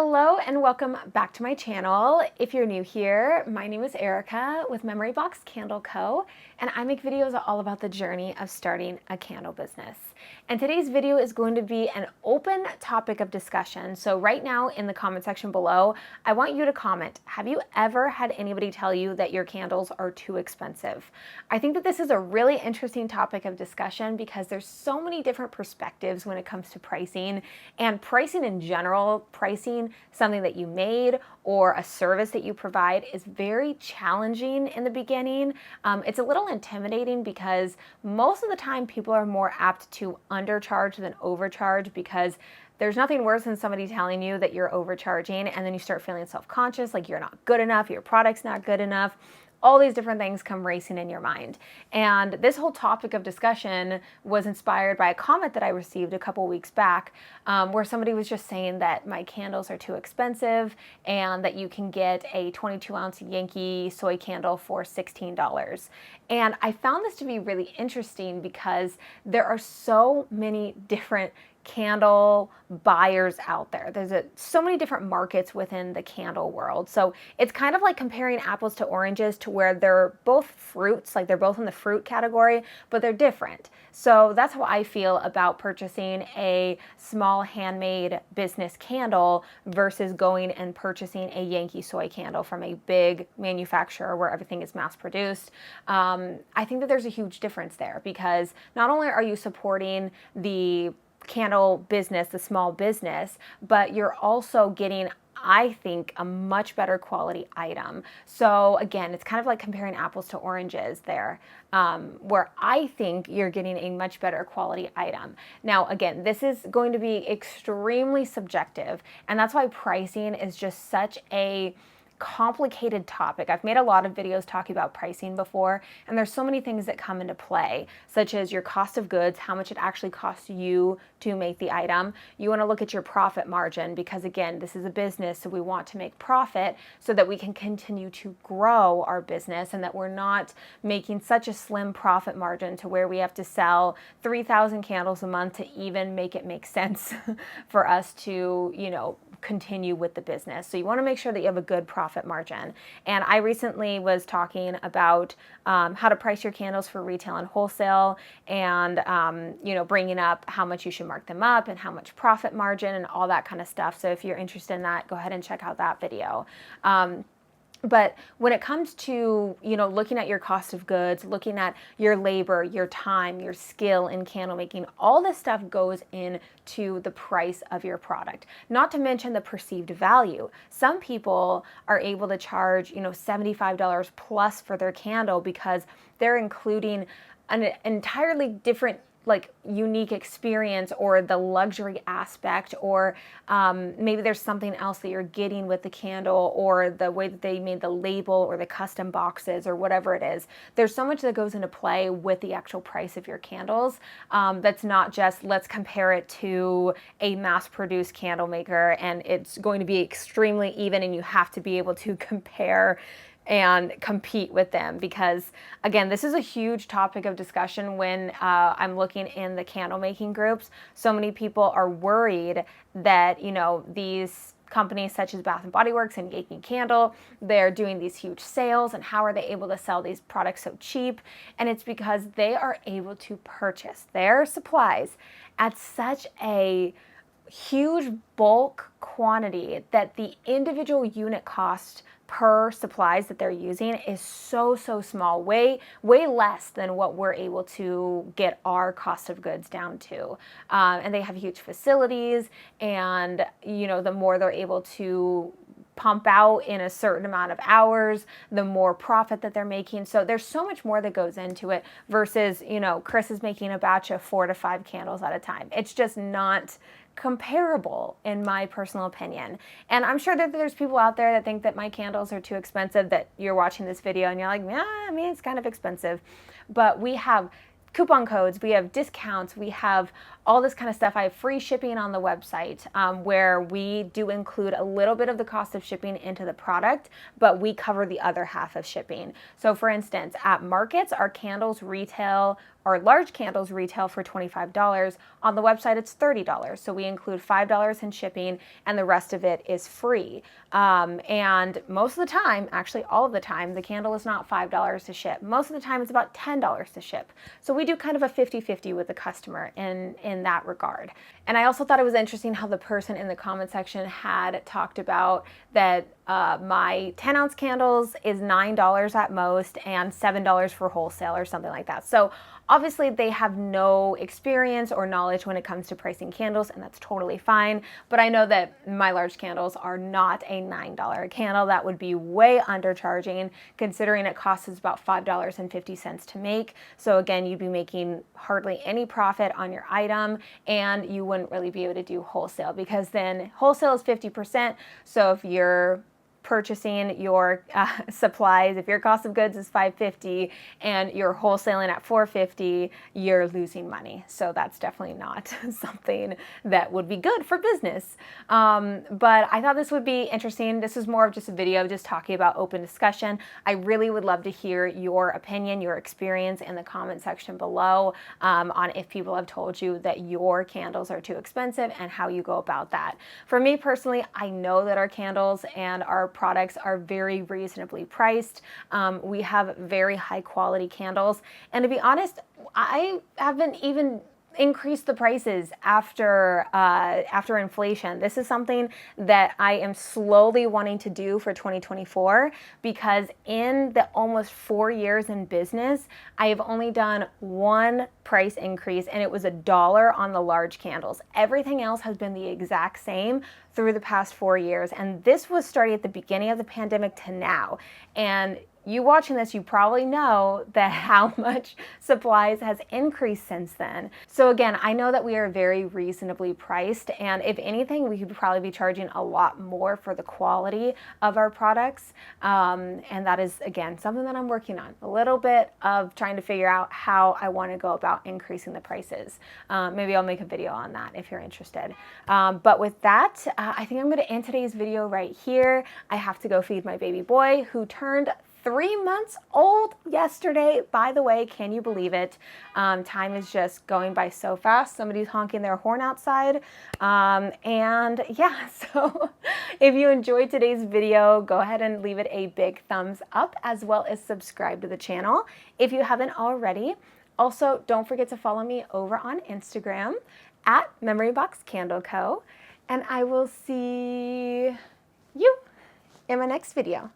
Hello and welcome back to my channel. If you're new here, my name is Erica with Memory Box Candle Co. and I make videos all about the journey of starting a candle business. And today's video is going to be an open topic of discussion. So right now in the comment section below, I want you to comment, have you ever had anybody tell you that your candles are too expensive? I think that this is a really interesting topic of discussion because there's so many different perspectives when it comes to pricing, and pricing in general, pricing something that you made or a service that you provide is very challenging in the beginning. It's a little intimidating because most of the time people are more apt to undercharge than overcharge, because there's nothing worse than somebody telling you that you're overcharging and then you start feeling self-conscious, like you're not good enough, your product's not good enough. All these different things come racing in your mind. And this whole topic of discussion was inspired by a comment that I received a couple weeks back, where somebody was just saying that my candles are too expensive and that you can get a 22-ounce Yankee soy candle for $16. And I found this to be really interesting because there are so many different candle buyers out there. There's so many different markets within the candle world. So it's kind of like comparing apples to oranges, to where they're both fruits, like they're both in the fruit category, but they're different. So that's how I feel about purchasing a small handmade business candle versus going and purchasing a Yankee soy candle from a big manufacturer where everything is mass produced. I think that there's a huge difference there, because not only are you supporting the candle business, the small business, but you're also getting, I think, a much better quality item. So again, it's kind of like comparing apples to oranges there, where I think you're getting a much better quality item. Now, again, this is going to be extremely subjective, and that's why pricing is just such a complicated topic. I've made a lot of videos talking about pricing before, and there's so many things that come into play, such as your cost of goods, how much it actually costs you to make the item. You want to look at your profit margin, because again, this is a business, so we want to make profit so that we can continue to grow our business, and that we're not making such a slim profit margin to where we have to sell 3,000 candles a month to even make it make sense for us to, continue with the business. So you want to make sure that you have a good profit margin. And I recently was talking about how to price your candles for retail and wholesale, and bringing up how much you should mark them up and how much profit margin and all that kind of stuff. So if you're interested in that, go ahead and check out that video. But when it comes to, looking at your cost of goods, looking at your labor, your time, your skill in candle making, all this stuff goes into the price of your product, not to mention the perceived value. Some people are able to charge, $75 plus for their candle because they're including an entirely different, unique experience, or the luxury aspect, or maybe there's something else that you're getting with the candle, or the way that they made the label, or the custom boxes, or whatever it is. There's so much that goes into play with the actual price of your candles. That's not just, let's compare it to a mass-produced candle maker and it's going to be extremely even, and you have to be able to compare and compete with them, because again, this is a huge topic of discussion when I'm looking in the candle making groups. So many people are worried that these companies such as Bath and Body Works and Yankee Candle, they're doing these huge sales, and how are they able to sell these products so cheap? And it's because they are able to purchase their supplies at such a huge bulk quantity that the individual unit cost per supplies that they're using is so small, way less than what we're able to get our cost of goods down to. And they have huge facilities, and the more they're able to pump out in a certain amount of hours, the more profit that they're making. So there's so much more that goes into it versus, Chris is making a batch of 4 to 5 candles at a time. It's just not comparable, in my personal opinion. And I'm sure that there's people out there that think that my candles are too expensive, that you're watching this video and you're like, yeah, I mean, it's kind of expensive. But we have coupon codes, we have discounts, we have all this kind of stuff. I have free shipping on the website, where we do include a little bit of the cost of shipping into the product, but we cover the other half of shipping. So for instance, at markets, our candles retail our large candles retail for $25. On the website, it's $30. So we include $5 in shipping, and the rest of it is free. And most of the time, actually all of the time, the candle is not $5 to ship. Most of the time, it's about $10 to ship. So we do kind of a 50-50 with the customer in that regard. And I also thought it was interesting how the person in the comment section had talked about that my 10-ounce candles is $9 at most and $7 for wholesale or something like that. So obviously they have no experience or knowledge when it comes to pricing candles, and that's totally fine. But I know that my large candles are not a $9 candle. That would be way undercharging, considering it costs us about $5.50 to make. So again, you'd be making hardly any profit on your item, and you wouldn't really be able to do wholesale, because then wholesale is 50%. So if you're purchasing your supplies, if your cost of goods is $5.50 and you're wholesaling at $4.50, you're losing money. So that's definitely not something that would be good for business. But I thought this would be interesting. This is more of just a video just talking about open discussion. I really would love to hear your opinion, your experience in the comment section below on if people have told you that your candles are too expensive and how you go about that. For me personally, I know that our candles and our products are very reasonably priced. We have very high quality candles, and to be honest, I haven't even increased the prices after inflation. This is something that I am slowly wanting to do for 2024, because in the almost 4 years in business, I have only done one price increase, and it was $1 on the large candles. Everything else has been the exact same through the past 4 years, and this was starting at the beginning of the pandemic to now. And you watching this, you probably know that how much supplies has increased since then. So again, I know that we are very reasonably priced, and if anything, we could probably be charging a lot more for the quality of our products. And that is, again, something that I'm working on. A little bit of trying to figure out how I want to go about increasing the prices. Maybe I'll make a video on that if you're interested. But with that, I think I'm going to end today's video right here. I have to go feed my baby boy, who turned 3 months old yesterday. By the way, can you believe it? Time is just going by so fast. Somebody's honking their horn outside. And yeah, so if you enjoyed today's video, go ahead and leave it a big thumbs up, as well as subscribe to the channel if you haven't already. Also, don't forget to follow me over on Instagram at Memory Box Candle Co. And I will see you in my next video.